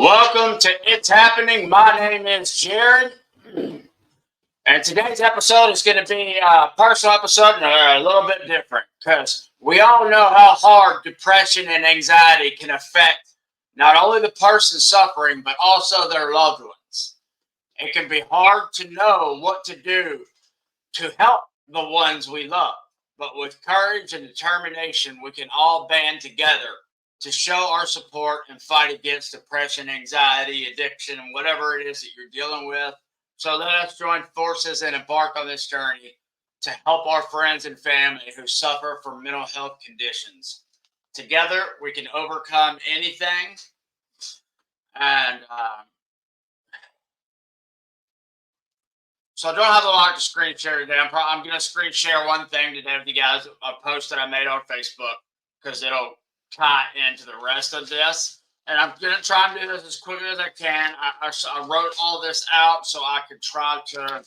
Welcome to It's Happening. My name is Jared, and today's episode is going to be a personal episode and a little bit different because we all know how hard depression and anxiety can affect not only the person suffering but also their loved ones. It can be hard to know what to do to help the ones we love, but with courage and determination, we can all band together to show our support and fight against depression, anxiety, addiction, and whatever it is that you're dealing with. So let us join forces and embark on this journey to help our friends and family who suffer from mental health conditions. Together, we can overcome anything. And so I don't have a lot to screen share today. I'm going to screen share one thing today with you guys, a post that I made on Facebook, because it'll tie into the rest of this. And I'm going to try and do this as quickly as I can. I wrote all this out so I could try to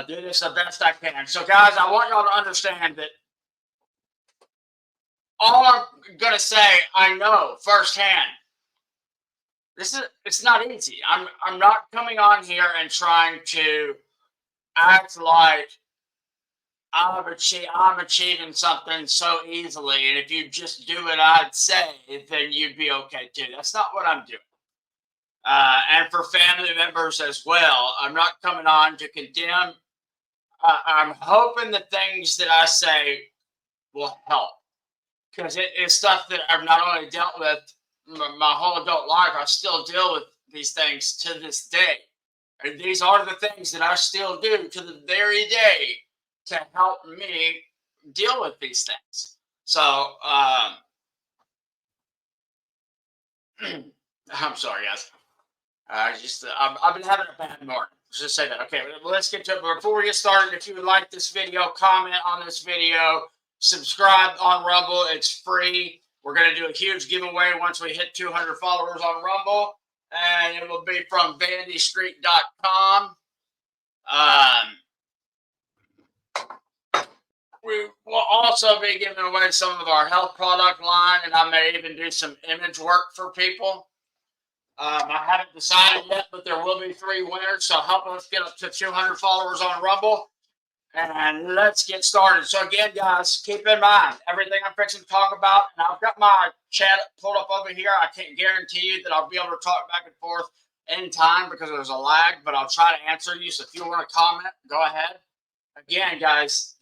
do this the best I can. So, guys, I want y'all to understand that all I'm going to say, I know firsthand. It's not easy. I'm not coming on here and trying to act like I'm achieving something so easily, and if you just do what I'd say, then you'd be okay too. That's not what I'm doing. And for family members as well, I'm not coming on to condemn. I'm hoping the things that I say will help, because it is stuff that I've not only dealt with my whole adult life, I still deal with these things to this day. And these are the things that I still do to the very day to help me deal with these things. So, I'm sorry, guys. I've been having a bad morning. Let's just say that. Okay, let's get to it. But before we get started, if you would like this video, comment on this video, subscribe on Rumble. It's free. We're going to do a huge giveaway once we hit 200 followers on Rumble, and it will be from VandyStreet.com. We will also be giving away some of our health product line, and I may even do some image work for people. I haven't decided yet, but there will be 3 winners. So help us get up to 200 followers on Rumble, and let's get started. So again, guys, keep in mind everything I'm fixing to talk about, and I've got my chat pulled up over here. I can't guarantee you that I'll be able to talk back and forth in time because there's a lag, but I'll try to answer you. So if you want to comment, go ahead. Again, guys,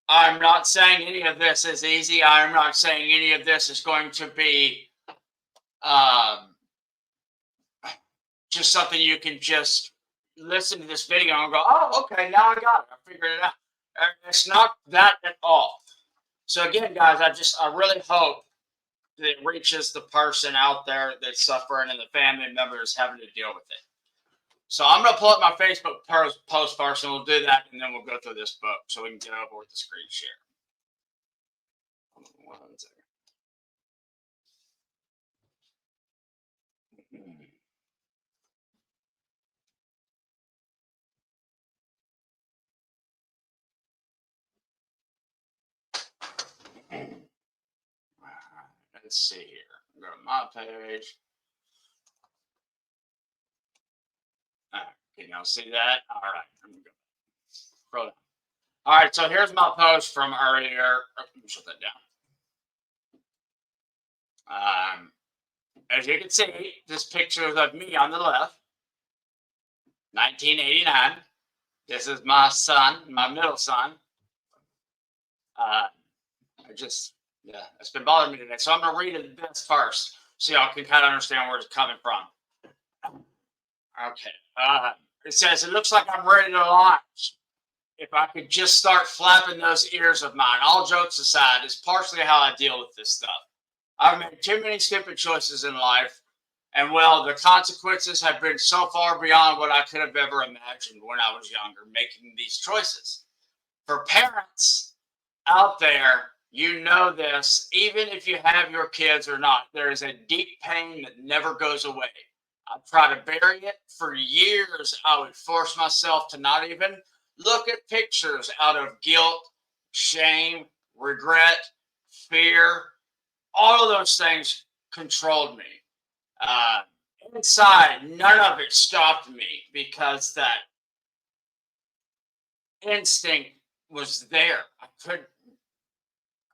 I'm not saying any of this is easy. I'm not saying any of this is going to be just something you can just listen to this video and go, oh, okay, now I got it. I figured it out. It's not that at all. So again, guys, I really hope that it reaches the person out there that's suffering and the family members having to deal with it. So I'm going to pull up my Facebook post first, and we'll do that, and then we'll go through this book so we can get over with the screen share. 1 second. Let's see here. Go to my page. Can y'all see that? All right. I'm going to go. Scroll down. All right. So here's my post from earlier. Let me shut that down. As you can see, this picture is of me on the left. 1989. This is my son, my middle son. It's been bothering me today. So I'm going to read this first so y'all can kind of understand where it's coming from. Okay. It says, it looks like I'm ready to launch. If I could just start flapping those ears of mine. All jokes aside, it's partially how I deal with this stuff. I've made too many stupid choices in life. And well, the consequences have been so far beyond what I could have ever imagined when I was younger, making these choices. For parents out there, you know this, even if you have your kids or not, there is a deep pain that never goes away. I try to bury it. For years, I would force myself to not even look at pictures out of guilt, shame, regret, fear, all of those things controlled me. Uh, Inside, none of it stopped me because that instinct was there.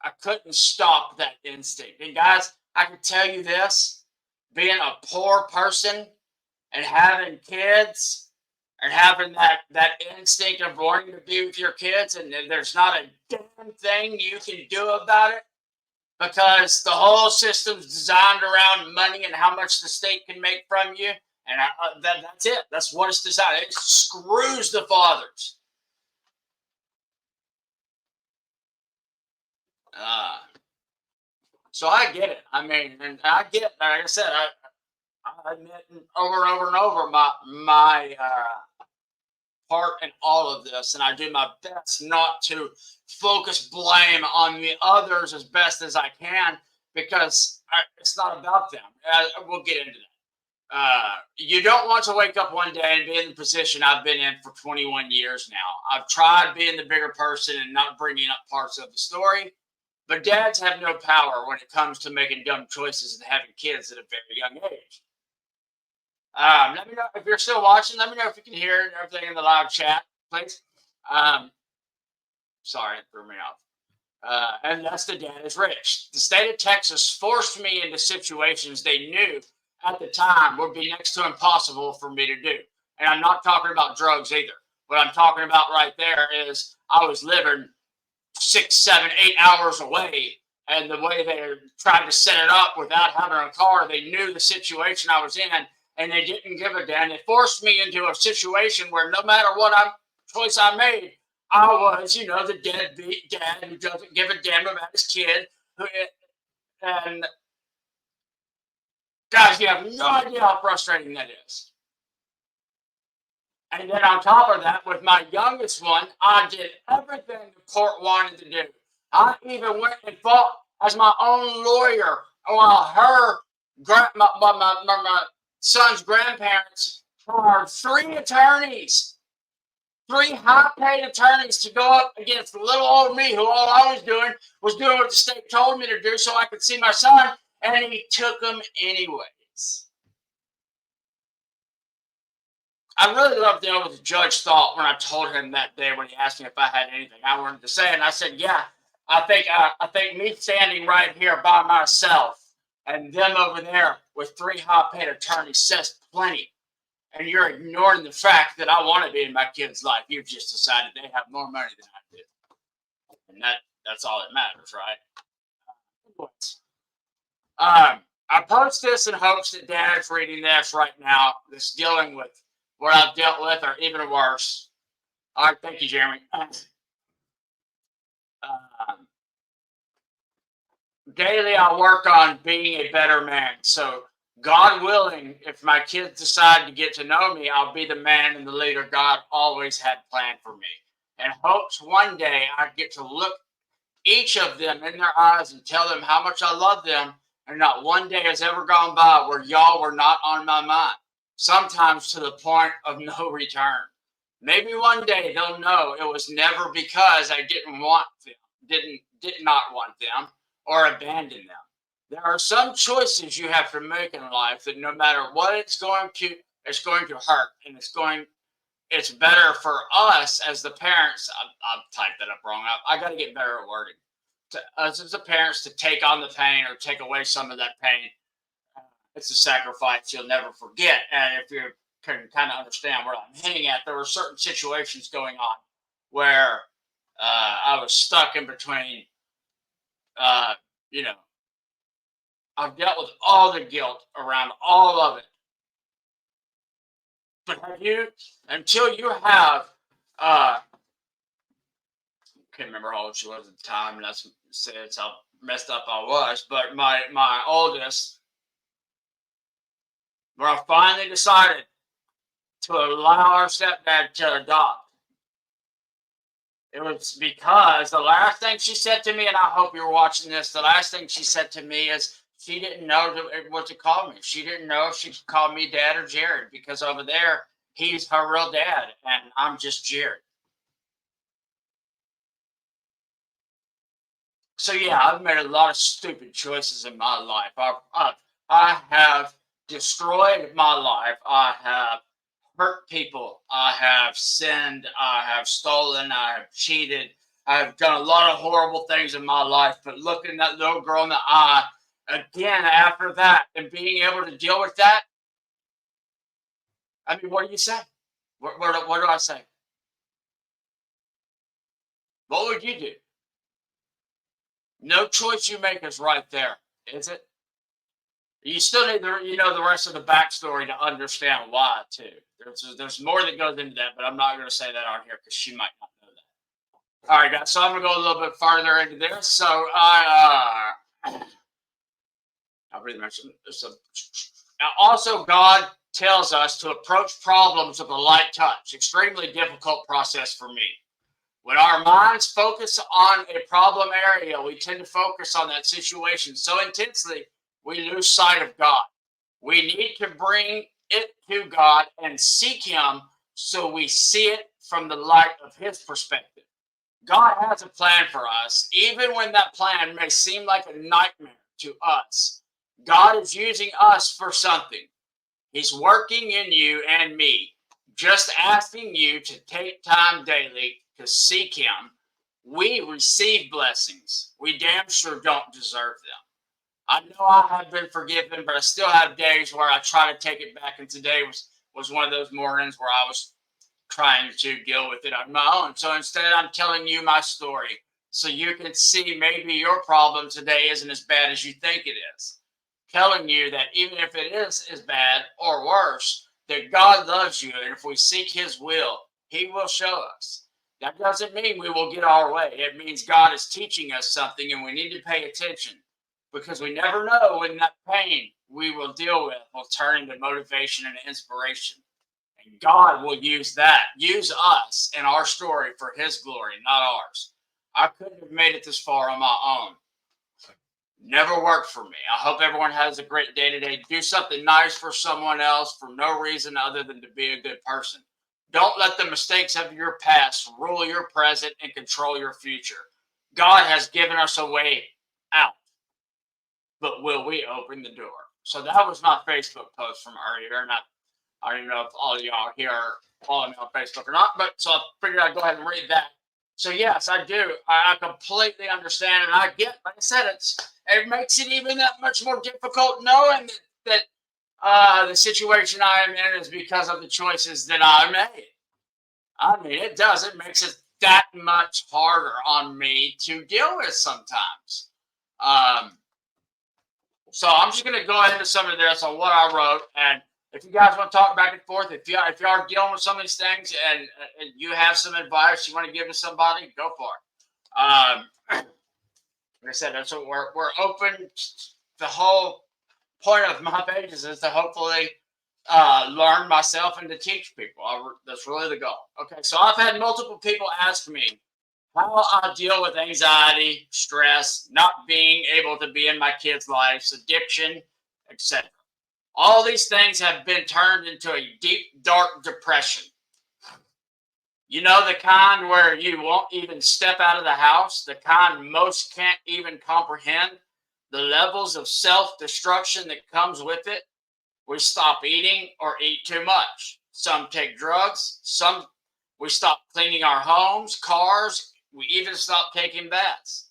I couldn't stop that instinct. And guys, I can tell you this: being a poor person and having kids and having that instinct of wanting to be with your kids, and there's not a damn thing you can do about it because the whole system's designed around money and how much the state can make from you. And that's it. That's what it's designed. It screws the fathers. Uh, so I get it. I mean, and I get, like I said, I admit over and over and over my part in all of this, and I do my best not to focus blame on the others as best as I can because it's not about them. We'll get into that. You don't want to wake up one day and be in the position I've been in for 21 years now. I've tried being the bigger person and not bringing up parts of the story, but dads have no power when it comes to making dumb choices and having kids at a very young age. Let me know if you're still watching. Let me know if you can hear everything in the live chat, please. Um, Sorry, it threw me off. And that's the dad is rich. The state of Texas forced me into situations they knew at the time would be next to impossible for me to do. And I'm not talking about drugs either. What I'm talking about right there is I was living 6, 7, 8 hours away. And the way they tried to set it up without having a car, they knew the situation I was in, and they didn't give a damn. They forced me into a situation where no matter what choice I made, I was, the deadbeat dad who doesn't give a damn about his kid. And guys, you have no idea how frustrating that is. And then on top of that, with my youngest one, I did everything the court wanted to do. I even went and fought as my own lawyer while my son's grandparents hired 3 attorneys, 3 high-paid attorneys to go up against little old me, who all I was doing what the state told me to do so I could see my son, and he took them anyways. I really loved what the judge thought when I told him that day when he asked me if I had anything I wanted to say, and I said, "Yeah, I think me standing right here by myself and them over there with 3 high-paid attorneys says plenty. And you're ignoring the fact that I want to be in my kid's life. You've just decided they have more money than I do, and that's all that matters, right?" I post this in hopes that Dad is reading this right now, that's dealing with what I've dealt with, or even worse. All right, thank you, Jeremy. Daily, I work on being a better man. So, God willing, if my kids decide to get to know me, I'll be the man and the leader God always had planned for me. And hopes one day I get to look each of them in their eyes and tell them how much I love them, and not one day has ever gone by where y'all were not on my mind, sometimes to the point of no return. Maybe one day they'll know it was never because I didn't want them, did not want them, or abandon them. There are some choices you have to make in life that no matter what it's going to hurt, and it's better for us as the parents. I've typed that up wrong. I got to get better at wording. To us as the parents to take on the pain or take away some of that pain. It's a sacrifice you'll never forget. And if you can kind of understand where I'm hinting at, there were certain situations going on where I was stuck in between. I've dealt with all the guilt around all of it. But until you have, can't remember how old she was at the time, and that's how messed up I was. But my oldest, where I finally decided to allow our stepdad to adopt, it was because the last thing she said to me, and I hope you're watching this, the last thing she said to me is she didn't know what to call me. She didn't know if she could call me Dad or Jared, because over there, he's her real dad, and I'm just Jared. So yeah, I've made a lot of stupid choices in my life. I have destroyed my life. I have hurt people. I have sinned. I have stolen. I have cheated. I have done a lot of horrible things in my life. But looking that little girl in the eye again after that and being able to deal with that, I mean, what do you say? What do I say? What would you do? No choice you make is right there, is it? You still need the rest of the backstory to understand why too. There's more that goes into that, but I'm not going to say that on here because she might not know that. All right, guys. So I'm going to go a little bit farther into this. So I really mentioned this. Now, also, God tells us to approach problems with a light touch. Extremely difficult process for me. When our minds focus on a problem area, we tend to focus on that situation so intensely we lose sight of God. We need to bring it to God and seek Him so we see it from the light of His perspective. God has a plan for us, even when that plan may seem like a nightmare to us. God is using us for something. He's working in you and me, just asking you to take time daily to seek Him. We receive blessings. We damn sure don't deserve them. I know I have been forgiven, but I still have days where I try to take it back. And today was one of those mornings where I was trying to deal with it on my own. So instead, I'm telling you my story so you can see maybe your problem today isn't as bad as you think it is. Telling you that even if it is as bad or worse, that God loves you. And if we seek His will, He will show us. That doesn't mean we will get our way. It means God is teaching us something and we need to pay attention because we never know when that pain we will deal with will turn into motivation and inspiration. And God will use us in our story for His glory, not ours. I couldn't have made it this far on my own. Never worked for me. I hope everyone has a great day today. Do something nice for someone else for no reason other than to be a good person. Don't let the mistakes of your past rule your present and control your future. God has given us a way out, but will we open the door? So that was my Facebook post from earlier, and I don't even know if all of y'all here are following me on Facebook or not, but so I figured I'd go ahead and read that. So yes, I do. I completely understand, and I get. Like I said, it makes it even that much more difficult knowing that the situation I am in is because of the choices that I made. I mean, it does. It makes it that much harder on me to deal with sometimes. So I'm just going to go into some of this on what I wrote, and if you guys want to talk back and forth, if you are dealing with some of these things and you have some advice you want to give to somebody, go for it. Like I said, that's what we're open. The whole point of my pages is to hopefully learn myself and to teach people. That's really the goal. Okay, so I've had multiple people ask me how I deal with anxiety, stress, not being able to be in my kids' lives, addiction, etc. All these things have been turned into a deep, dark depression. You know, the kind where you won't even step out of the house, the kind most can't even comprehend the levels of self-destruction that comes with it. We stop eating or eat too much. Some take drugs. We stop cleaning our homes, cars. We even stop taking baths.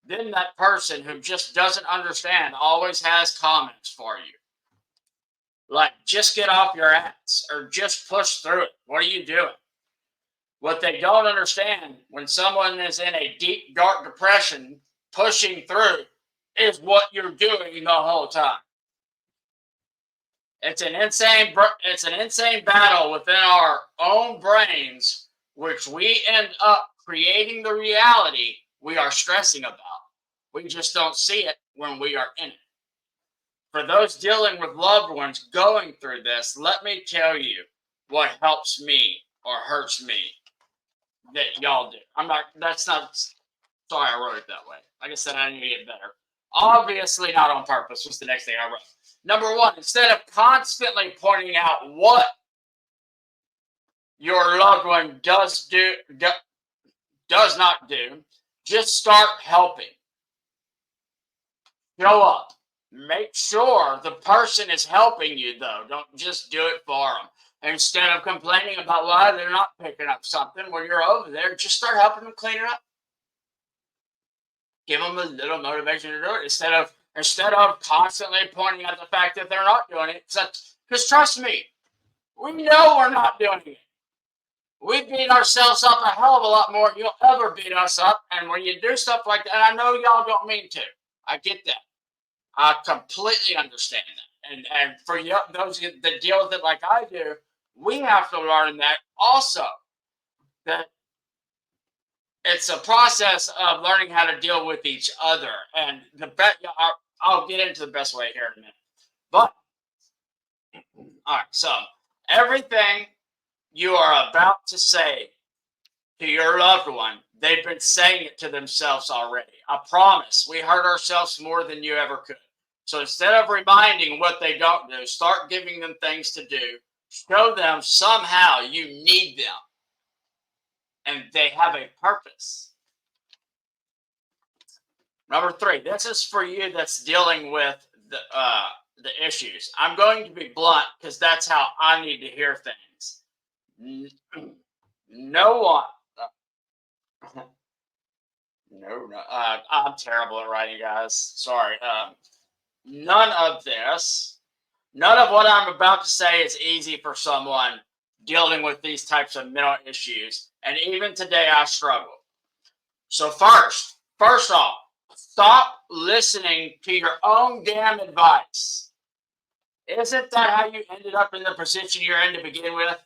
Then that person who just doesn't understand always has comments for you. Like, just get off your ass or just push through it. What are you doing? What they don't understand when someone is in a deep, dark depression, pushing through is what you're doing the whole time. It's an insane battle within our own brains, which we end up creating the reality we are stressing about. We just don't see it when we are in it. For those dealing with loved ones going through this, let me tell you what helps me or hurts me that y'all do. Sorry I wrote it that way. Like I said, I need to get better. Obviously not on purpose was the next thing I wrote. Number one, instead of constantly pointing out what your loved one does not do, Just start helping. Show up. Make sure the person is helping you, though. Don't just do it for them. Instead of complaining about why they're not picking up something when you're over there, just start helping them clean it up. Give them a little motivation to do it instead of constantly pointing out the fact that they're not doing it. Because trust me, we know we're not doing it. We beat ourselves up a hell of a lot more than you'll ever beat us up. And when you do stuff like that, I know y'all don't mean to. I get that. I completely understand that. And for you, those that deal with it like I do, we have to learn that also. That it's a process of learning how to deal with each other. And I'll get into the best way here in a minute. But, all right, so everything you are about to say to your loved one, they've been saying it to themselves already. I promise. We hurt ourselves more than you ever could. So instead of reminding what they don't do, start giving them things to do. Show them somehow you need them. And they have a purpose. Number 3, this is for you that's dealing with the issues. I'm going to be blunt because that's how I need to hear things. No one. I'm terrible at writing, guys. Sorry. None of what I'm about to say is easy for someone dealing with these types of mental issues. And even today, I struggle. So first off, stop listening to your own damn advice. Isn't that how you ended up in the position you're in to begin with?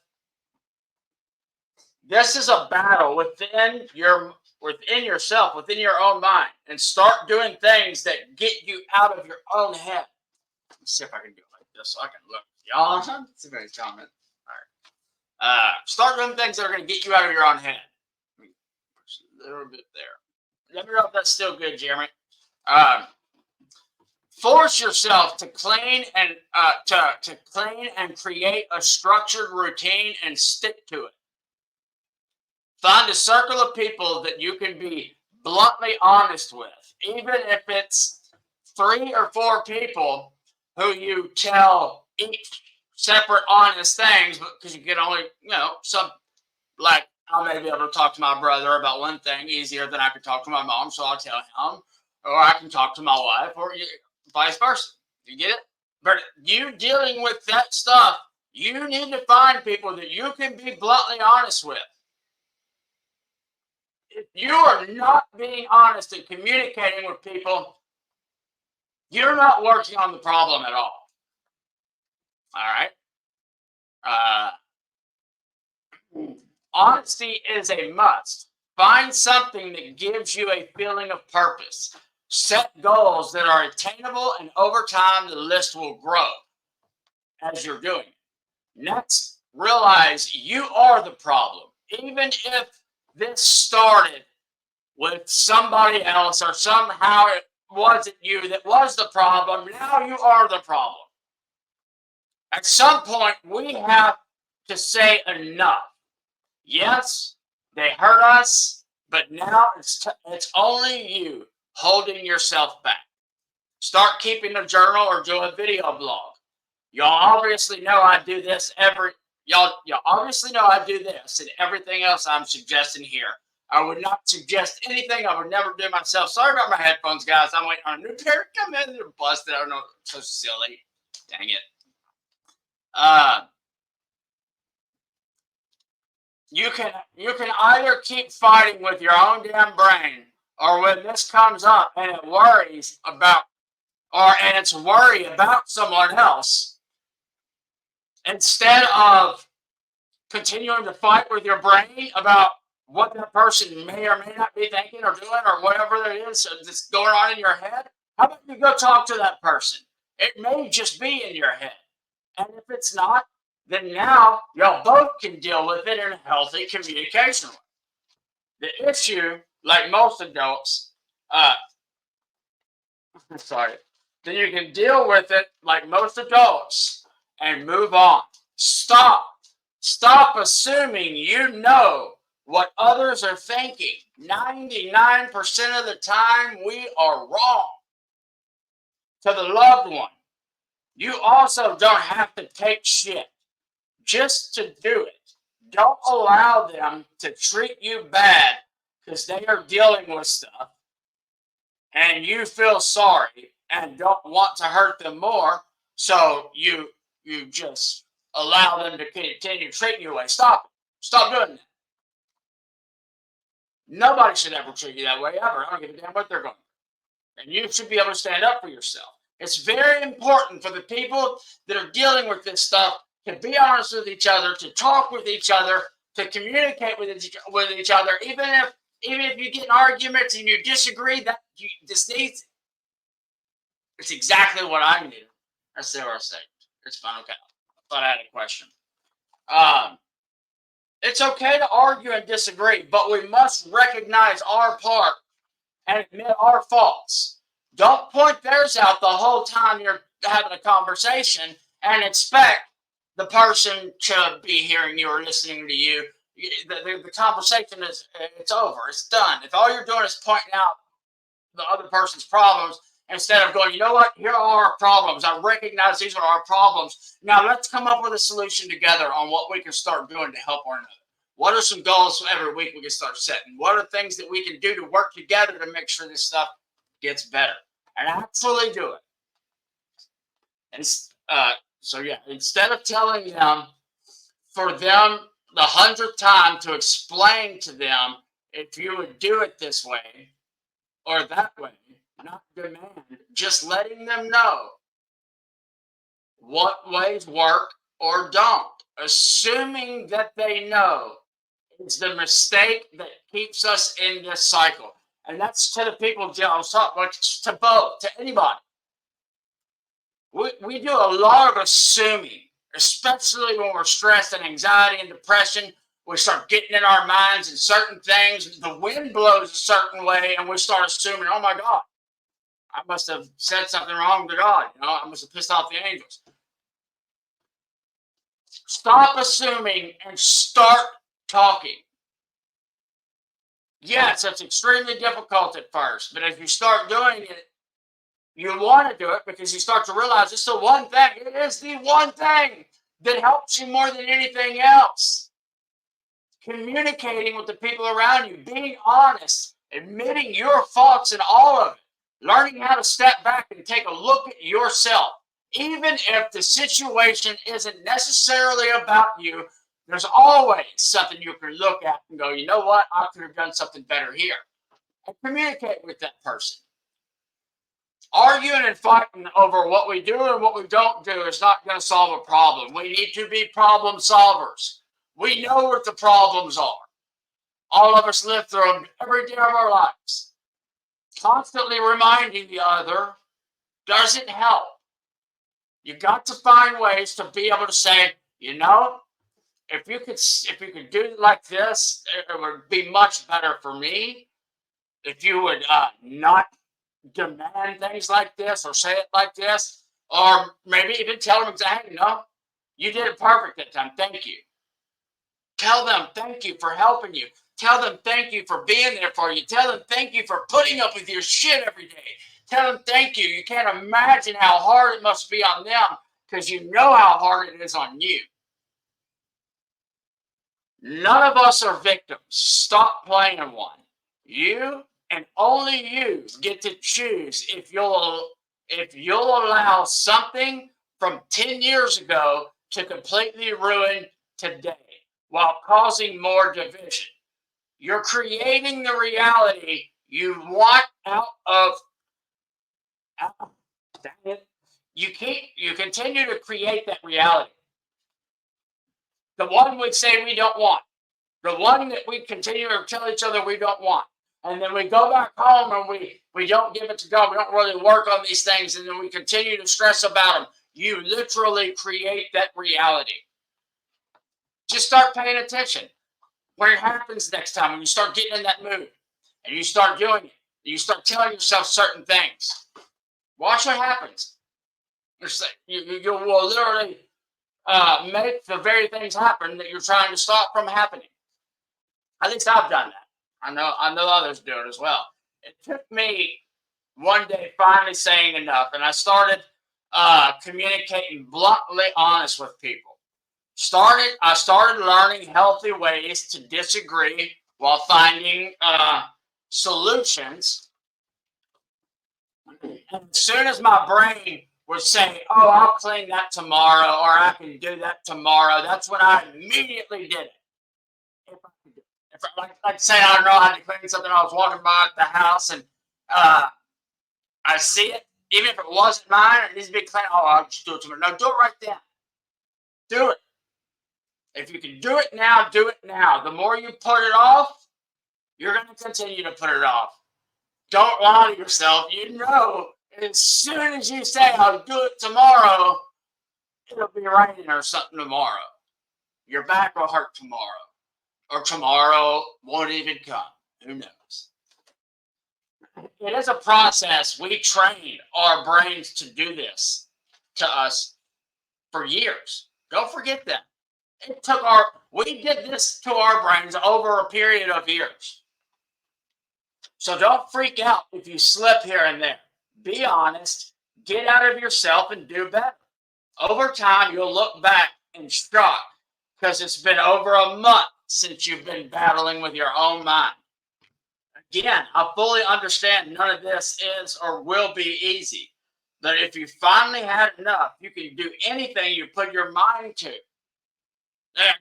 This is a battle within yourself, within your own mind, and start doing things that get you out of your own head. Let's see if I can do it like this so I can look. Y'all, see if I can comment. All right. Start doing things that are going to get you out of your own head. Let me push a little bit there. Let me know if that's still good, Jeremy. Force yourself to clean and create a structured routine and stick to it. Find a circle of people that you can be bluntly honest with, even if it's 3 or 4 people who you tell each separate honest things, because you can only, like I may be able to talk to my brother about one thing easier than I could talk to my mom, so I'll tell him, or I can talk to my wife, or vice versa. You get it? But you dealing with that stuff, you need to find people that you can be bluntly honest with. If you are not being honest and communicating with people, you're not working on the problem at all. All right? Honesty is a must. Find something that gives you a feeling of purpose. Set goals that are attainable, and over time, the list will grow as you're doing it. Next, realize you are the problem. Even if this started with somebody else or somehow it wasn't you that was the problem, now you are the problem. At some point, we have to say enough. Yes, they hurt us, but now it's only you holding yourself back. Start keeping a journal or do a video blog. Y'all obviously know I do this y'all obviously know I do this and everything else I'm suggesting here. I would not suggest anything I would never do myself. Sorry about my headphones, guys. I'm waiting on a new pair to come in. They're busted. I don't know. So silly. Dang it. You can either keep fighting with your own damn brain, or when this comes up and it worries about, and it's worry about someone else, instead of continuing to fight with your brain about what that person may or may not be thinking or doing or whatever it is that's going on in your head, how about you go talk to that person? It may just be in your head. And if it's not, then now y'all both can deal with it in a healthy communication way. The issue, like most adults, then you can deal with it like most adults and move on. Stop assuming you know what others are thinking. 99% of the time, we are wrong. To the loved one, you also don't have to take shit just to do it. Don't allow them to treat you bad because they are dealing with stuff and you feel sorry and don't want to hurt them more. So you just allow them to continue treating you away. Stop it. Stop doing that. Nobody should ever treat you that way ever. I don't give a damn what they're going through. And you should be able to stand up for yourself. It's very important for the people that are dealing with this stuff to be honest with each other, to talk with each other, to communicate with each other, even if you get in arguments and you disagree. That you this needs. It's exactly what I needed. That's what I say. It's fine. Okay. I thought I had a question. It's okay to argue and disagree, but we must recognize our part and admit our faults. Don't point theirs out the whole time you're having a conversation and expect the person to be hearing you or listening to you. The conversation it's over. It's done. If all you're doing is pointing out the other person's problems instead of going, you know what, here are our problems. I recognize these are our problems. Now let's come up with a solution together on what we can start doing to help one another. What are some goals every week we can start setting? What are things that we can do to work together to make sure this stuff gets better and actually do it? And so yeah, instead of telling them for them the 100th time to explain to them if you would do it this way or that way, not demand, just letting them know what ways work or don't. Assuming that they know is the mistake that keeps us in this cycle. And that's to the people I was talking about, to both, to anybody. We do a lot of assuming, especially when we're stressed and anxiety and depression. We start getting in our minds and certain things. The wind blows a certain way, and we start assuming, oh my God, I must have said something wrong to God. I must have pissed off the angels. Stop assuming and start talking. Yes, it's extremely difficult at first, but as you start doing it, you want to do it because you start to realize it's the one thing. It is the one thing that helps you more than anything else. Communicating with the people around you, being honest, admitting your faults in all of it, learning how to step back and take a look at yourself. Even if the situation isn't necessarily about you, there's always something you can look at and go, you know what, I could have done something better here. And communicate with that person. Arguing and fighting over what we do and what we don't do is not going to solve a problem. We need to be problem solvers. We know what the problems are. All of us live through them every day of our lives. Constantly reminding the other doesn't help. You got to find ways to be able to say, you know, if you could do it like this, it would be much better for me. If you would not demand things like this or say it like this, or maybe even tell them exactly, no, you did it perfect that time. Thank you. Tell them thank you for helping you. Tell them thank you for being there for you. Tell them thank you for putting up with your shit every day. Tell them thank you. You can't imagine how hard it must be on them because you know how hard it is on you. None of us are victims. Stop playing one. You and only you get to choose if you'll allow something from 10 years ago to completely ruin today while causing more division. You're creating the reality you want out of. Dang it. You continue to create that reality. The one we say we don't want. The one that we continue to tell each other we don't want. And then we go back home and we don't give it to God. We don't really work on these things. And then we continue to stress about them. You literally create that reality. Just start paying attention. When it happens next time, when you start getting in that mood and you start doing it, you start telling yourself certain things. Watch what happens. You will literally make the very things happen that you're trying to stop from happening. At least I've done that. I know others do it as well. It took me one day finally saying enough, and I started communicating bluntly honest with people. I started learning healthy ways to disagree while finding solutions. And as soon as my brain would say, "Oh, I'll clean that tomorrow," or "I can do that tomorrow," that's when I immediately did it. If like say I don't know how to clean something, I was walking by the house and I see it, even if it wasn't mine, it needs to be clean. Oh, I'll just do it tomorrow. No, do it right then. Do it. If you can do it now, do it now. The more you put it off, you're going to continue to put it off. Don't lie to yourself. You know, as soon as you say, "I'll do it tomorrow," it'll be raining or something tomorrow. Your back will hurt tomorrow. Or tomorrow won't even come. Who knows? It is a process. We trained our brains to do this to us for years. Don't forget that. We did this to our brains over a period of years. So don't freak out if you slip here and there. Be honest, get out of yourself and do better. Over time, you'll look back in shock because it's been over a month since you've been battling with your own mind. Again, I fully understand none of this is or will be easy. But if you finally had enough, you can do anything you put your mind to.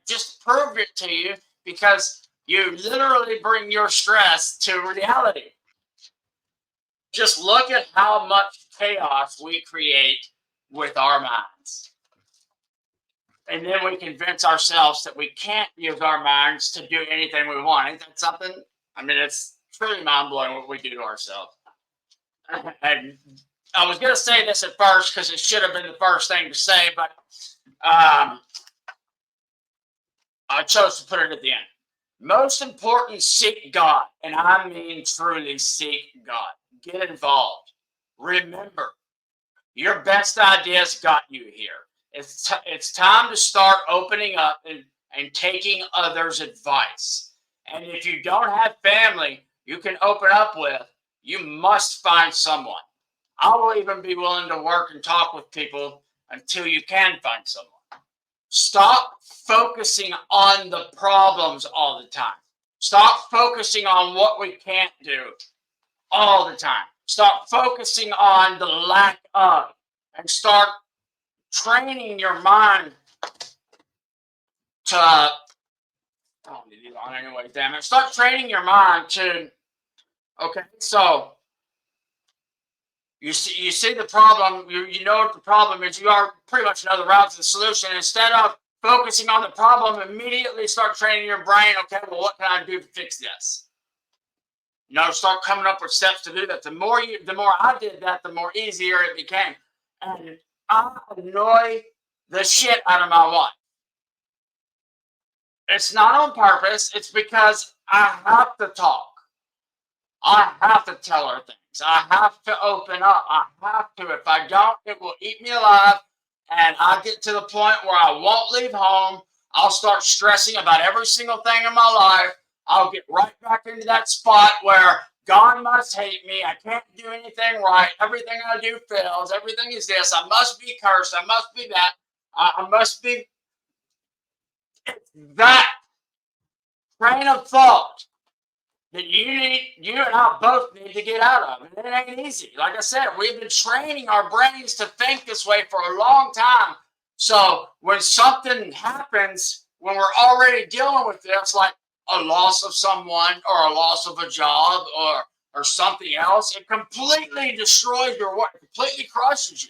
Just prove it to you because you literally bring your stress to reality. Just look at how much chaos we create with our minds. And then we convince ourselves that we can't use our minds to do anything we want. Ain't that something? I mean, it's truly mind-blowing what we do to ourselves. And I was going to say this at first because it should have been the first thing to say, but I chose to put it at the end. Most important, seek God. And I mean truly seek God. Get involved. Remember, your best ideas got you here. It's time to start opening up and taking others' advice. And if you don't have family you can open up with, you must find someone. I will even be willing to work and talk with people until you can find someone. Stop focusing on the problems all the time. Stop focusing on what we can't do all the time. Stop focusing on the lack of, and start training your mind to, I don't need it on anyway, damn it. Start training your mind to, okay, so you see the problem, you know what the problem is, you are pretty much know the route to the solution. Instead of focusing on the problem, immediately start training your brain, okay, well, what can I do to fix this? You know, start coming up with steps to do that. The more I did that, the more easier it became. And I annoy the shit out of my wife. It's not on purpose. It's because I have to talk. I have to tell her things. I have to open up. I have to. If I don't, it will eat me alive. And I get to the point where I won't leave home. I'll start stressing about every single thing in my life. I'll get right back into that spot where God must hate me. I can't do anything right. Everything I do fails. Everything is this. I must be cursed. I must be that. I must be. It's that train of thought that you and I both need to get out of. And it ain't easy. Like I said, we've been training our brains to think this way for a long time. So when something happens, when we're already dealing with this, like a loss of someone or a loss of a job or something else, it completely destroys your work, completely crushes you.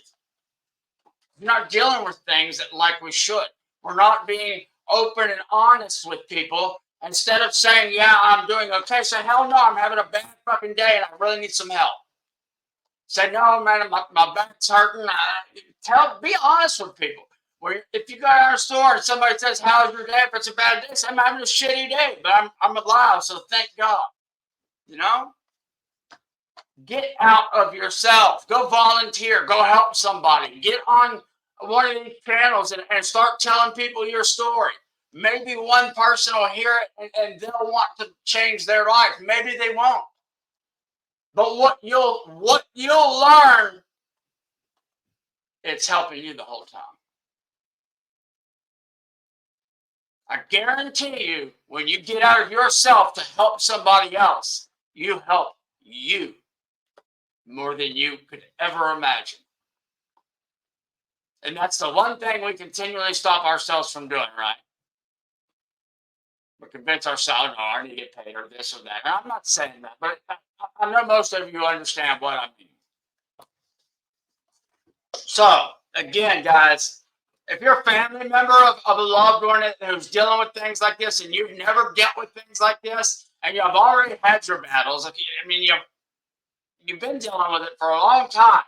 We're not dealing with things like we should. We're not being open and honest with people. Instead of saying, yeah, I'm doing okay, say, hell no, I'm having a bad fucking day and I really need some help. Say, no, man, my back's hurting. Be honest with people. If you go down to the store and somebody says, how's your day? If it's a bad day, say, I'm having a shitty day, but I'm alive, so thank God. You know? Get out of yourself. Go volunteer. Go help somebody. Get on one of these channels and start telling people your story. Maybe one person will hear it and they'll want to change their life. Maybe they won't. But what you'll learn, it's helping you the whole time. I guarantee you, when you get out of yourself to help somebody else, you help you more than you could ever imagine. And that's the one thing we continually stop ourselves from doing, right? We convince ourselves, no, I need to get paid or this or that. And I'm not saying that, but I know most of you understand what I mean. So, again, guys, if you're a family member of a loved one who's dealing with things like this and you've never dealt with things like this and you've already had your battles, you've been dealing with it for a long time,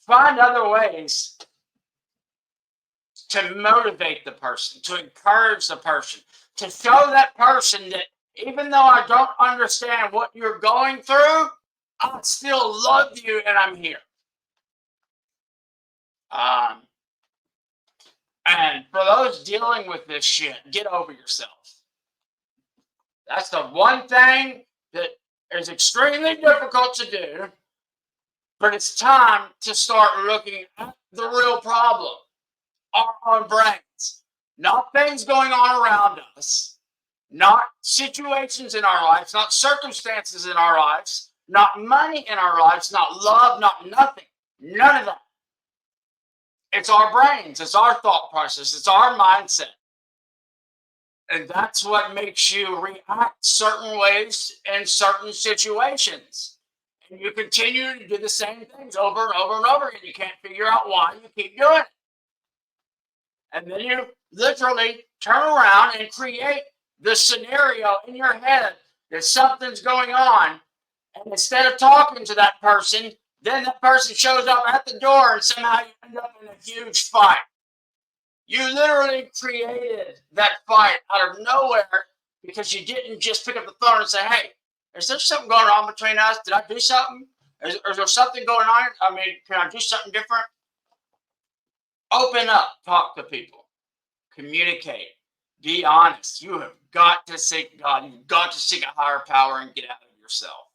find other ways to motivate the person, to encourage the person, to show that person that even though I don't understand what you're going through, I still love you and I'm here. And for those dealing with this shit, get over yourself. That's the one thing that is extremely difficult to do, but it's time to start looking at the real problem, our own brains, not things going on around us, not situations in our lives, not circumstances in our lives, not money in our lives, not love, not nothing, none of that. It's our brains, it's our thought process, it's our mindset. And that's what makes you react certain ways in certain situations. And you continue to do the same things over and over and over again. You can't figure out why you keep doing it. And then you literally turn around and create the scenario in your head that something's going on. And instead of talking to that person, then that person shows up at the door and somehow you end up in a huge fight. You literally created that fight out of nowhere because you didn't just pick up the phone and say, hey, is there something going on between us? Did I do something? Is there something going on? I mean, can I do something different? Open up, talk to people, communicate, be honest. You have got to seek God. You've got to seek a higher power and get out of yourself.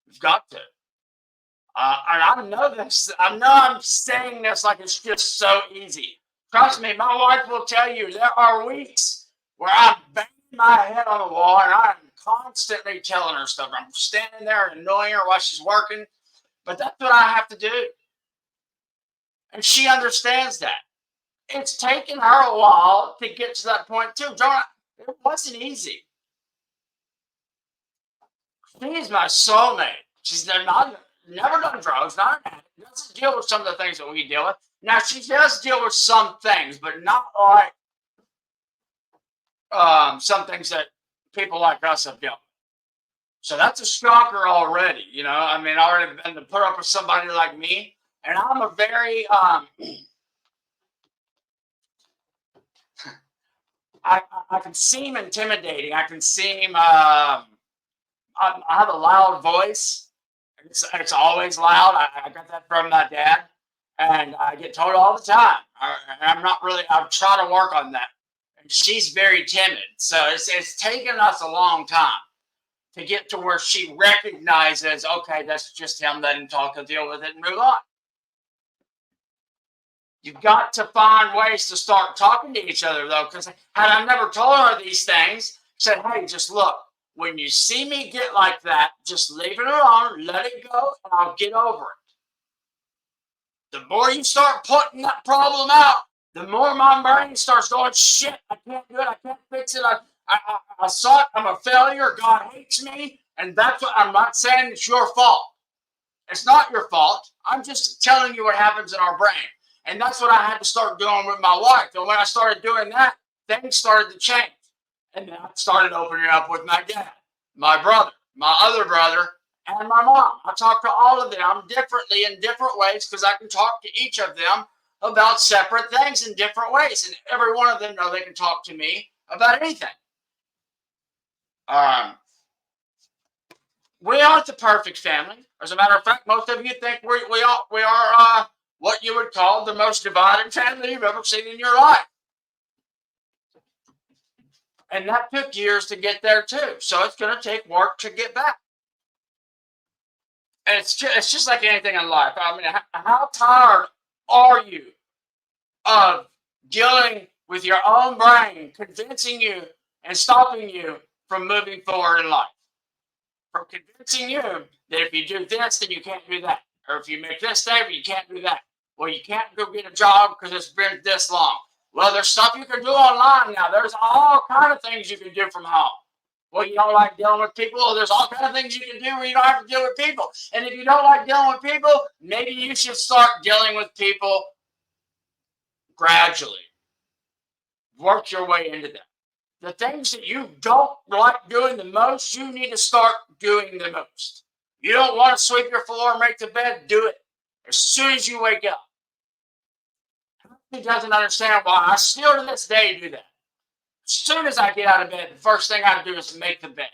You've got to. And I know this. I know I'm saying this like it's just so easy. Trust me, my wife will tell you there are weeks where I'm banging my head on the wall and I'm constantly telling her stuff. I'm standing there and annoying her while she's working, but that's what I have to do. And she understands that. It's taken her a while to get to that point too. It wasn't easy. She's my soulmate. She's never done drugs, not an addict, doesn't deal with some of the things that we deal with. Now, she does deal with some things, but not like some things that people like us have dealt with. So that's a shocker already, you know. I mean, already been to put up with somebody like me, and I'm a very I can seem intimidating. I can seem I have a loud voice. It's always loud. I got that from my dad. And I get told all the time. I'm trying to work on that. And she's very timid. So it's taken us a long time to get to where she recognizes, okay, that's just him, let him talk and deal with it and move on. You've got to find ways to start talking to each other, though, because had I never told her these things, said, hey, just look, when you see me get like that, just leave it alone, let it go, and I'll get over it. The more you start putting that problem out, the more my brain starts going, shit, I can't do it, I can't fix it, I suck, I'm a failure, God hates me, and that's what I'm not saying it's your fault. It's not your fault. I'm just telling you what happens in our brain. And that's what I had to start doing with my wife. And when I started doing that, things started to change. And then I started opening up with my dad, my brother, my other brother, and my mom. I talk to all of them differently in different ways because I can talk to each of them about separate things in different ways. And every one of them know they can talk to me about anything. We aren't the perfect family. As a matter of fact, most of you think we are what you would call the most divided family you've ever seen in your life. And that took years to get there too. So it's going to take work to get back. And it's just like anything in life. I mean, how tired are you of dealing with your own brain convincing you and stopping you from moving forward in life? From convincing you that if you do this, then you can't do that. Or if you make this statement, you can't do that. Well, you can't go get a job because it's been this long. Well, there's stuff you can do online now. There's all kind of things you can do from home. Well, you don't like dealing with people? Well, there's all kind of things you can do where you don't have to deal with people. And if you don't like dealing with people, maybe you should start dealing with people gradually. Work your way into that. The things that you don't like doing the most, you need to start doing the most. You don't want to sweep your floor or make the bed, do it as soon as you wake up. He doesn't understand why I still to this day do that. As soon as I get out of bed, the first thing I do is make the bed.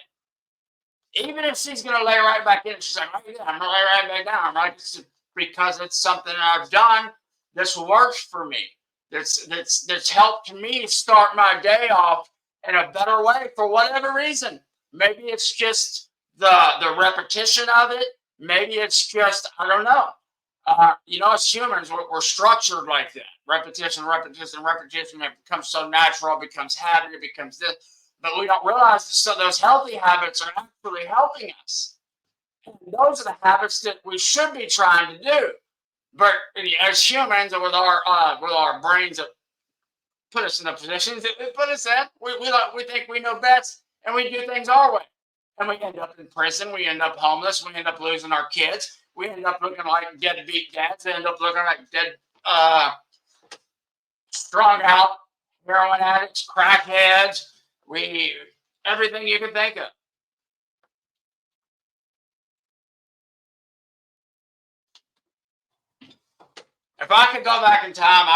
Even if she's going to lay right back in, she's like, oh, yeah, I'm going to lay right back down, right? Because it's something I've done that's worked for me. That's helped me start my day off in a better way for whatever reason. Maybe it's just the repetition of it. Maybe it's just, I don't know. As humans, we're structured like that. Repetition. It becomes so natural, it becomes habit, it becomes this. But we don't realize so those healthy habits are actually helping us. And those are the habits that we should be trying to do. But as humans, with our brains that put us in the positions that put us in, we think we know best, and we do things our way. And we end up in prison. We end up homeless. We end up losing our kids. We end up looking like deadbeat dads. They end up looking like strung out heroin addicts, crackheads. Everything you can think of. If I could go back in time,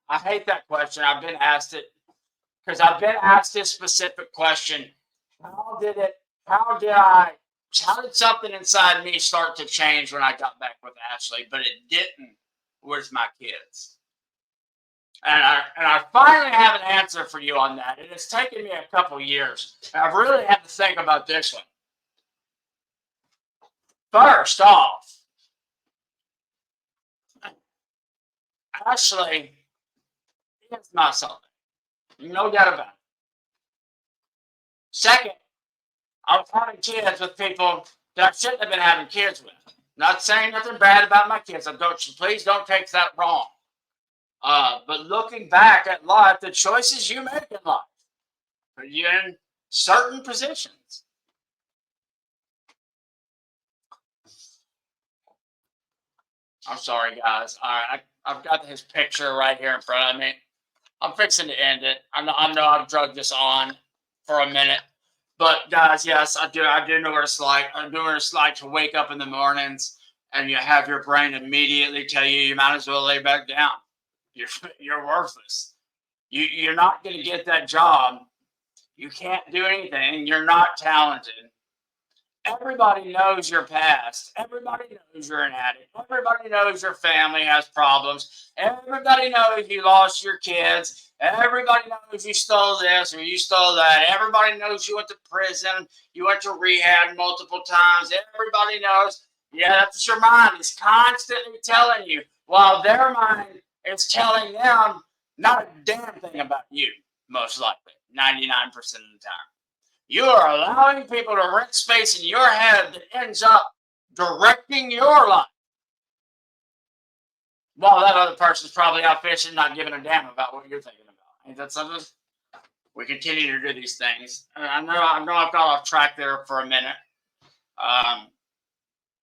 I hate that question. I've been asked it because I've been asked this specific question. How did something inside me start to change when I got back with Ashley? But it didn't with my kids. And I finally have an answer for you on that. And it's taken me a couple years. I've really had to think about this one. First off, Ashley is my soulmate. No doubt about it. Second, I was having kids with people that I shouldn't have been having kids with. Not saying nothing bad about my kids. Please don't take that wrong. But looking back at life, the choices you make in life put you in certain positions. I'm sorry, guys. All right, I've got his picture right here in front of me. I'm fixing to end it. I know I've drugged this on for a minute. But guys, yes, I do know what it's like. I do what it's like to wake up in the mornings and you have your brain immediately tell you might as well lay back down. You're worthless. You're not going to get that job. You can't do anything. You're not talented. Everybody knows your past. Everybody knows you're an addict. Everybody knows your family has problems. Everybody knows you lost your kids. Everybody knows you stole this or you stole that. Everybody knows you went to prison. You went to rehab multiple times. Everybody knows. Yeah, that's your mind is constantly telling you, while their mind is telling them not a damn thing about you, most likely, 99% of the time. You are allowing people to rent space in your head that ends up directing your life. While that other person's probably out fishing, not giving a damn about what you're thinking about. Ain't that something? We continue to do these things. I know I've got off track there for a minute.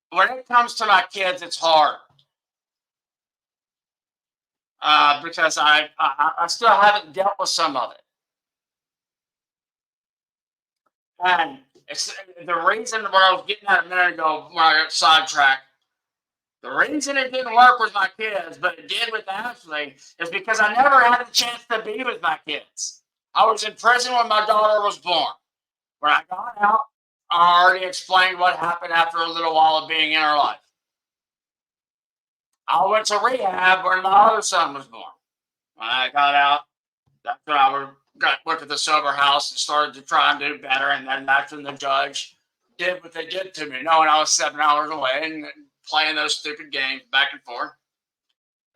When it comes to my kids, it's hard. Because I still haven't dealt with some of it. And it's the reason what I was getting at a minute ago when I got sidetracked. The reason it didn't work with my kids, but it did with Ashley, is because I never had the chance to be with my kids. I was in prison when my daughter was born. When I got out, I already explained what happened after a little while of being in her life. I went to rehab when my other son was born. When I got out, that's when I went to the sober house and started to try and do better. And then that's when the judge did what they did to me, knowing I was 7 hours away and playing those stupid games back and forth.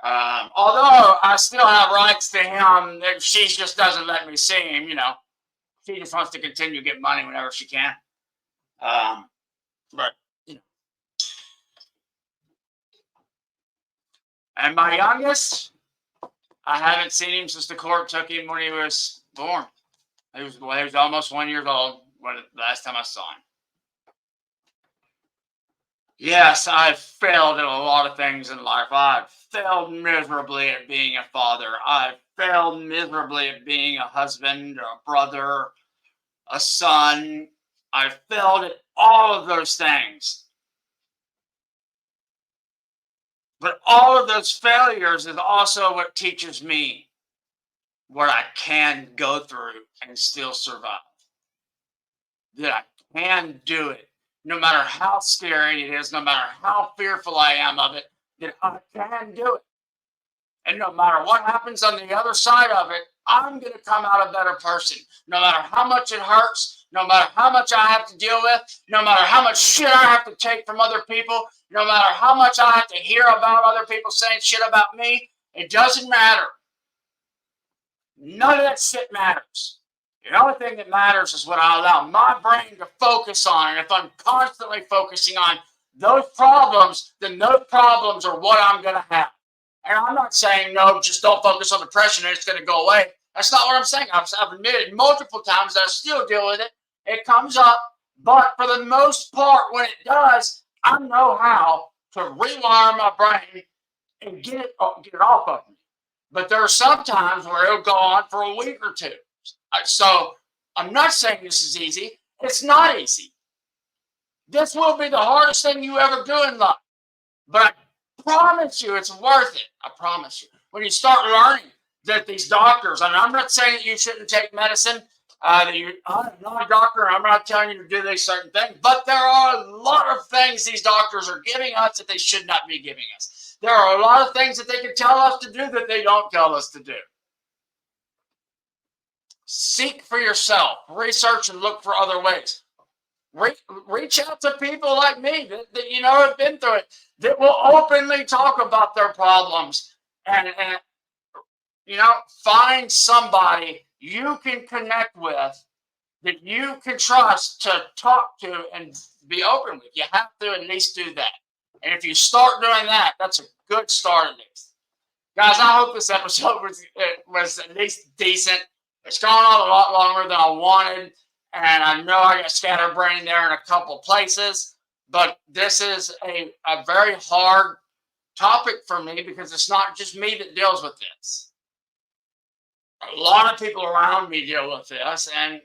Although I still have rights to him, she just doesn't let me see him, you know. She just wants to continue to get money whenever she can. But, you know. And my youngest, I haven't seen him since the court took him when he was born. He was almost 1 year old when the last time I saw him. Yes, I've failed at a lot of things in life. I've failed miserably at being a father. I've failed miserably at being a husband, a brother, a son. I've failed at all of those things. But all of those failures is also what teaches me what I can go through and still survive. That I can do it. No matter how scary it is, no matter how fearful I am of it, that I can do it. And no matter what happens on the other side of it, I'm going to come out a better person. No matter how much it hurts, no matter how much I have to deal with, no matter how much shit I have to take from other people, no matter how much I have to hear about other people saying shit about me, it doesn't matter. None of that shit matters. The only thing that matters is what I allow my brain to focus on. And if I'm constantly focusing on those problems, then those problems are what I'm going to have. And I'm not saying, no, just don't focus on depression and it's going to go away. That's not what I'm saying. I've admitted multiple times that I still deal with it. It comes up. But for the most part, when it does, I know how to rewire my brain and get it off of me. But there are some times where it'll go on for a week or two. So I'm not saying this is easy. It's not easy. This will be the hardest thing you ever do in life. But I promise you it's worth it. I promise you. When you start learning that these doctors, and I'm not saying that you shouldn't take medicine, I'm not a doctor, and I'm not telling you to do these certain things, but there are a lot of things these doctors are giving us that they should not be giving us. There are a lot of things that they can tell us to do that they don't tell us to do. Seek for yourself. Research and look for other ways. Reach out to people like me that you know have been through it, that will openly talk about their problems and you know, find somebody you can connect with that you can trust to talk to and be open with. You have to at least do that. And if you start doing that, that's a good start at least. Guys, I hope this episode was at least decent. It's gone on a lot longer than I wanted, and I know I got scatterbrained there in a couple places, but this is a very hard topic for me because it's not just me that deals with this. A lot of people around me deal with this, and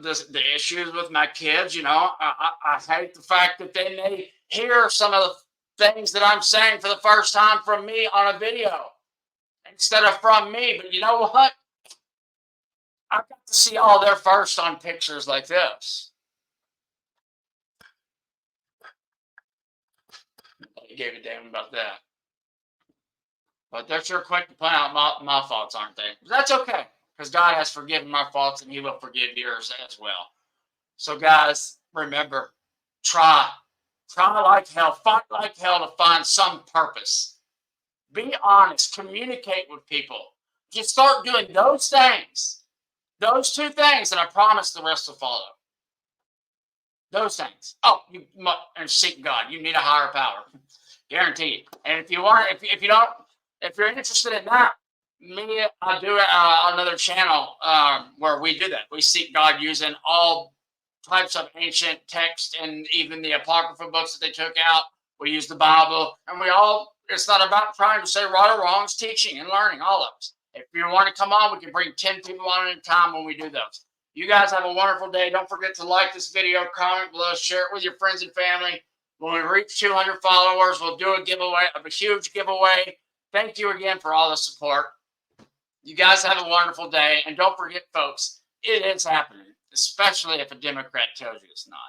the issues with my kids, you know, I hate the fact that they may hear some of the things that I'm saying for the first time from me on a video instead of from me, but you know what? I got to see all their first on pictures like this. Nobody gave a damn about that. But they're sure quick to point out my faults, aren't they? But that's okay, because God has forgiven my faults and He will forgive yours as well. So, guys, remember, try like hell, fight like hell to find some purpose. Be honest, communicate with people. Just start doing those things. Those two things, and I promise the rest will follow. Those things. Oh, and seek God. You need a higher power, guaranteed. And if you want, if you're interested in that, I do another channel where we do that. We seek God using all types of ancient texts and even the apocryphal books that they took out. We use the Bible, and it's not about trying to say right or wrong. It's teaching and learning, all of us. If you want to come on, we can bring 10 people on at a time when we do those. You guys have a wonderful day. Don't forget to like this video, comment below, share it with your friends and family. When we reach 200 followers, we'll do a giveaway, a huge giveaway. Thank you again for all the support. You guys have a wonderful day. And don't forget, folks, it is happening, especially if a Democrat tells you it's not.